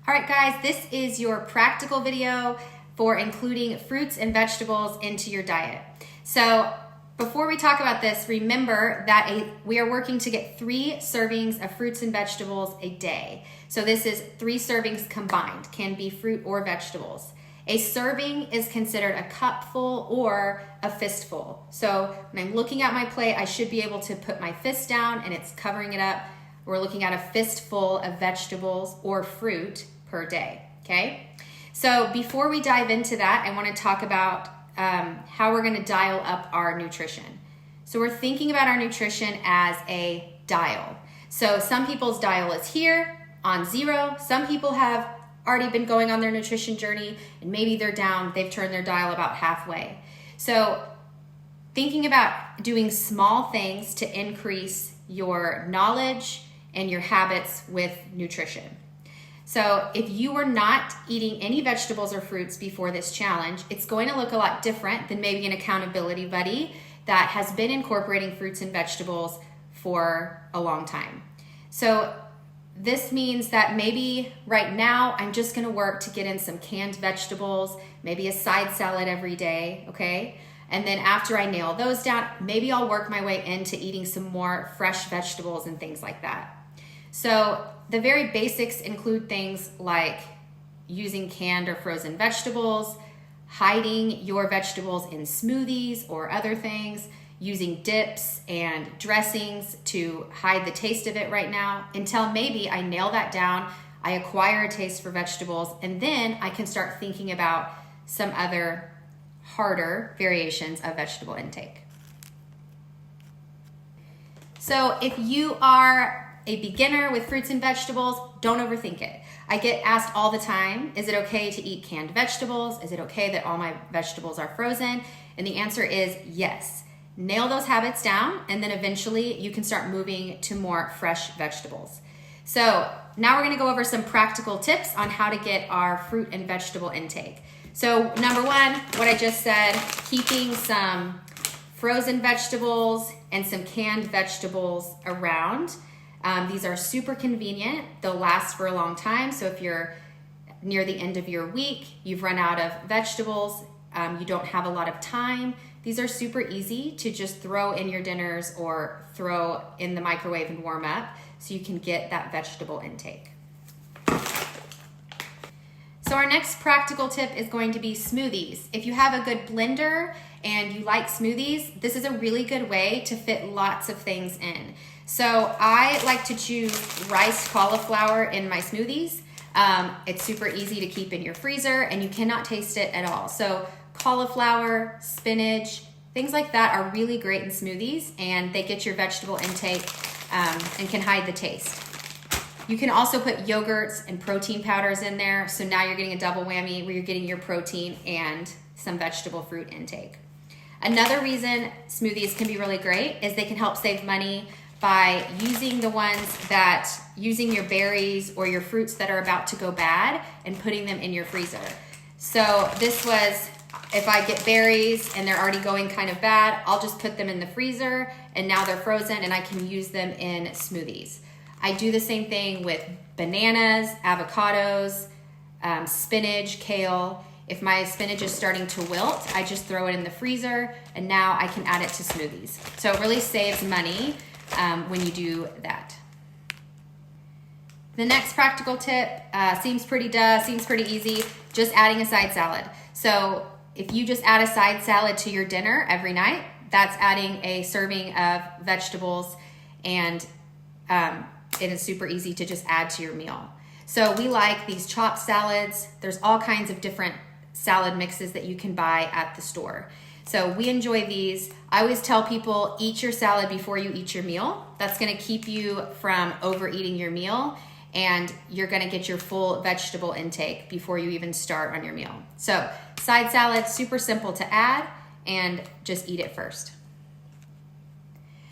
All right, guys, this is your practical video for including fruits and vegetables into your diet. So before we talk about this, remember that we are working to get 3 servings of fruits and vegetables a day. So this is 3 servings combined, can be fruit or vegetables. A serving is considered a cupful or a fistful. So when I'm looking at my plate, I should be able to put my fist down and it's covering it up. We're looking at a fistful of vegetables or fruit per day, okay? So before we dive into that, I want to talk about how we're going to dial up our nutrition. So we're thinking about our nutrition as a dial. So some people's dial is here on 0. Some people have already been going on their nutrition journey and maybe they're down, they've turned their dial about halfway. So thinking about doing small things to increase your knowledge and your habits with nutrition. So if you were not eating any vegetables or fruits before this challenge, it's going to look a lot different than maybe an accountability buddy that has been incorporating fruits and vegetables for a long time. So this means that maybe right now I'm just going to work to get in some canned vegetables, maybe a side salad every day, okay? And then after I nail those down, maybe I'll work my way into eating some more fresh vegetables and things like that. So the very basics include things like using canned or frozen vegetables, hiding your vegetables in smoothies or other things, using dips and dressings to hide the taste of it right now until maybe I nail that down, I acquire a taste for vegetables, and then I can start thinking about some other harder variations of vegetable intake. So if you are a beginner with fruits and vegetables, don't overthink it. I get asked all the time, is it okay to eat canned vegetables? Is it okay that all my vegetables are frozen? And the answer is yes. Nail those habits down, and then eventually you can start moving to more fresh vegetables. So now we're gonna go over some practical tips on how to get our fruit and vegetable intake. So number 1, what I just said, keeping some frozen vegetables and some canned vegetables around. These are super convenient. They'll last for a long time. So if you're near the end of your week, you've run out of vegetables, you don't have a lot of time, these are super easy to just throw in your dinners or throw in the microwave and warm up so you can get that vegetable intake. So our next practical tip is going to be smoothies. If you have a good blender and you like smoothies, this is a really good way to fit lots of things in. So I like to choose riced cauliflower in my smoothies. It's super easy to keep in your freezer and you cannot taste it at all. So cauliflower, spinach, things like that are really great in smoothies, and they get your vegetable intake and can hide the taste. You can also put yogurts and protein powders in there, so now you're getting a double whammy where you're getting your protein and some vegetable fruit intake. Another reason smoothies can be really great is they can help save money by using using your berries or your fruits that are about to go bad and putting them in your freezer. So this was, if I get berries and they're already going kind of bad, I'll just put them in the freezer and now they're frozen and I can use them in smoothies. I do the same thing with bananas, avocados, spinach, kale. If my spinach is starting to wilt, I just throw it in the freezer and now I can add it to smoothies. So it really saves money when you do that. The next practical tip seems pretty easy, just adding a side salad. So if you just add a side salad to your dinner every night, that's adding a serving of vegetables, and it is super easy to just add to your meal. So we like these chopped salads. There's all kinds of different salad mixes that you can buy at the store. So we enjoy these. I always tell people, eat your salad before you eat your meal. That's gonna keep you from overeating your meal, and you're gonna get your full vegetable intake before you even start on your meal. So side salad, super simple to add, and just eat it first.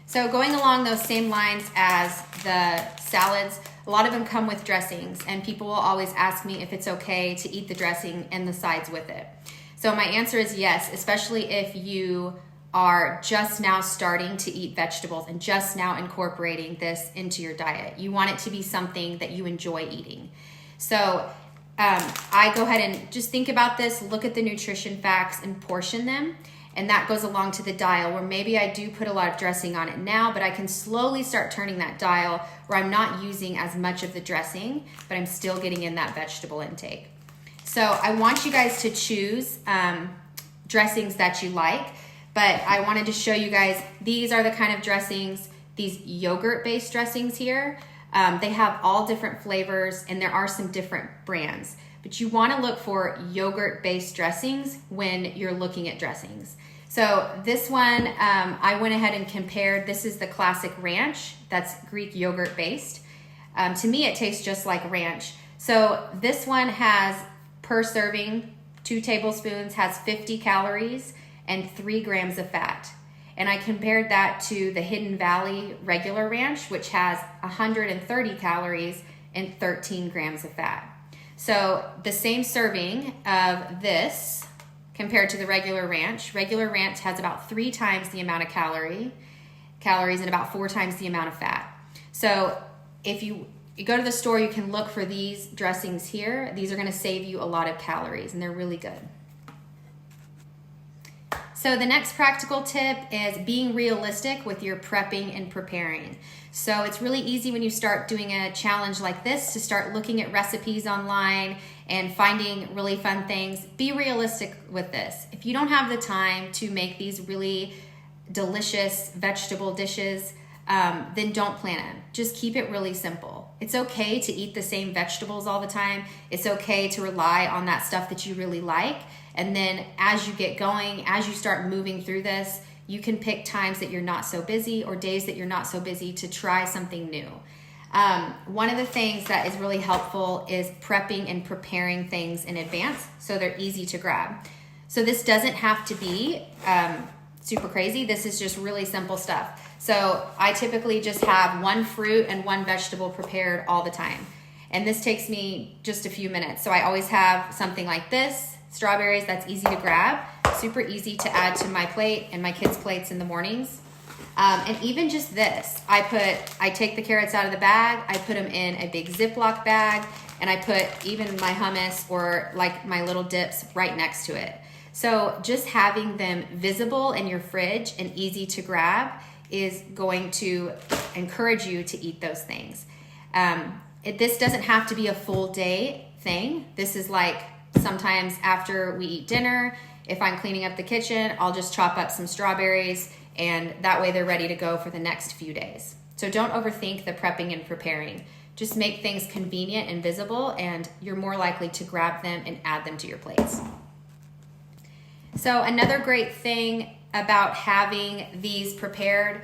So going along those same lines as the salads, a lot of them come with dressings, and people will always ask me if it's okay to eat the dressing and the sides with it. So my answer is yes, especially if you are just now starting to eat vegetables and just now incorporating this into your diet. You want it to be something that you enjoy eating. So I go ahead and just think about this, look at the nutrition facts and portion them. And that goes along to the dial where maybe I do put a lot of dressing on it now, but I can slowly start turning that dial where I'm not using as much of the dressing, but I'm still getting in that vegetable intake. So I want you guys to choose dressings that you like, but I wanted to show you guys, these are the kind of dressings, these yogurt-based dressings here. They have all different flavors and there are some different brands, but you want to look for yogurt-based dressings when you're looking at dressings. So this one, I went ahead and compared. This is the classic ranch. That's Greek yogurt-based. To me, it tastes just like ranch. So this one has, per serving, 2 tablespoons, has 50 calories and 3 grams of fat. And I compared that to the Hidden Valley regular ranch, which has 130 calories and 13 grams of fat. So the same serving of this compared to the regular ranch has about 3 times the amount of calories and about 4 times the amount of fat. So if you go to the store, you can look for these dressings here. These are going to save you a lot of calories and they're really good. So the next practical tip is being realistic with your prepping and preparing. So it's really easy when you start doing a challenge like this to start looking at recipes online and finding really fun things. Be realistic with this. If you don't have the time to make these really delicious vegetable dishes, then don't plan them. Just keep it really simple. It's okay to eat the same vegetables all the time. It's okay to rely on that stuff that you really like. And then as you get going, as you start moving through this, you can pick times that you're not so busy or days that you're not so busy to try something new. One of the things that is really helpful is prepping and preparing things in advance so they're easy to grab. So this doesn't have to be super crazy. This is just really simple stuff. So I typically just have 1 fruit and 1 vegetable prepared all the time. And this takes me just a few minutes. So I always have something like this, strawberries, that's easy to grab, super easy to add to my plate and my kids' plates in the mornings. And even just this, I take the carrots out of the bag, I put them in a big Ziploc bag, and I put even my hummus or like my little dips right next to it. So just having them visible in your fridge and easy to grab is going to encourage you to eat those things. This doesn't have to be a full day thing. This is like sometimes after we eat dinner, if I'm cleaning up the kitchen, I'll just chop up some strawberries and that way they're ready to go for the next few days. So don't overthink the prepping and preparing. Just make things convenient and visible and you're more likely to grab them and add them to your plates. So another great thing about having these prepared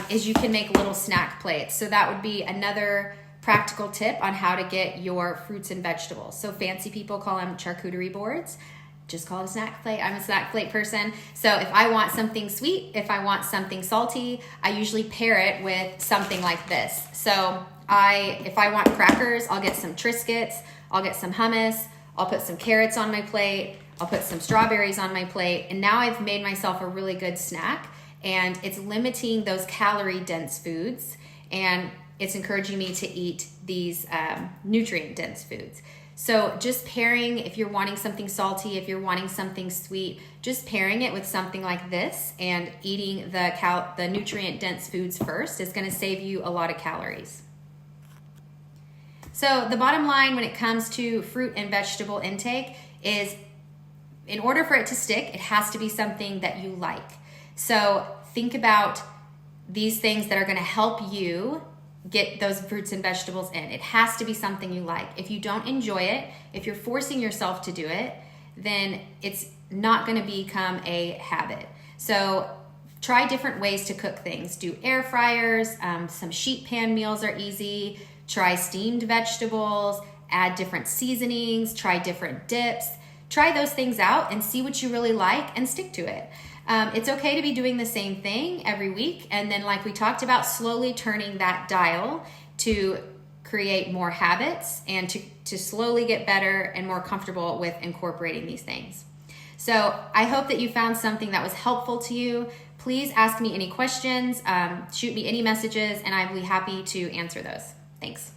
is you can make little snack plates. So that would be another practical tip on how to get your fruits and vegetables. So fancy people call them charcuterie boards. Just call it a snack plate. I'm a snack plate person. So if I want something sweet, if I want something salty, I usually pair it with something like this. So if I want crackers, I'll get some Triscuits, I'll get some hummus, I'll put some carrots on my plate, I'll put some strawberries on my plate, and now I've made myself a really good snack, and it's limiting those calorie-dense foods, and it's encouraging me to eat these nutrient-dense foods. So just pairing, if you're wanting something salty, if you're wanting something sweet, just pairing it with something like this and eating the nutrient-dense foods first is going to save you a lot of calories. So the bottom line when it comes to fruit and vegetable intake is, in order for it to stick, it has to be something that you like. So think about these things that are going to help you get those fruits and vegetables in. It has to be something you like. If you don't enjoy it, if you're forcing yourself to do it, then it's not going to become a habit. So try different ways to cook things. Do air fryers, some sheet pan meals are easy. Try steamed vegetables, add different seasonings, try different dips. Try those things out and see what you really like and stick to it. It's okay to be doing the same thing every week, and then like we talked about, slowly turning that dial to create more habits and to slowly get better and more comfortable with incorporating these things. So I hope that you found something that was helpful to you. Please ask me any questions, shoot me any messages, and I'll be happy to answer those. Thanks.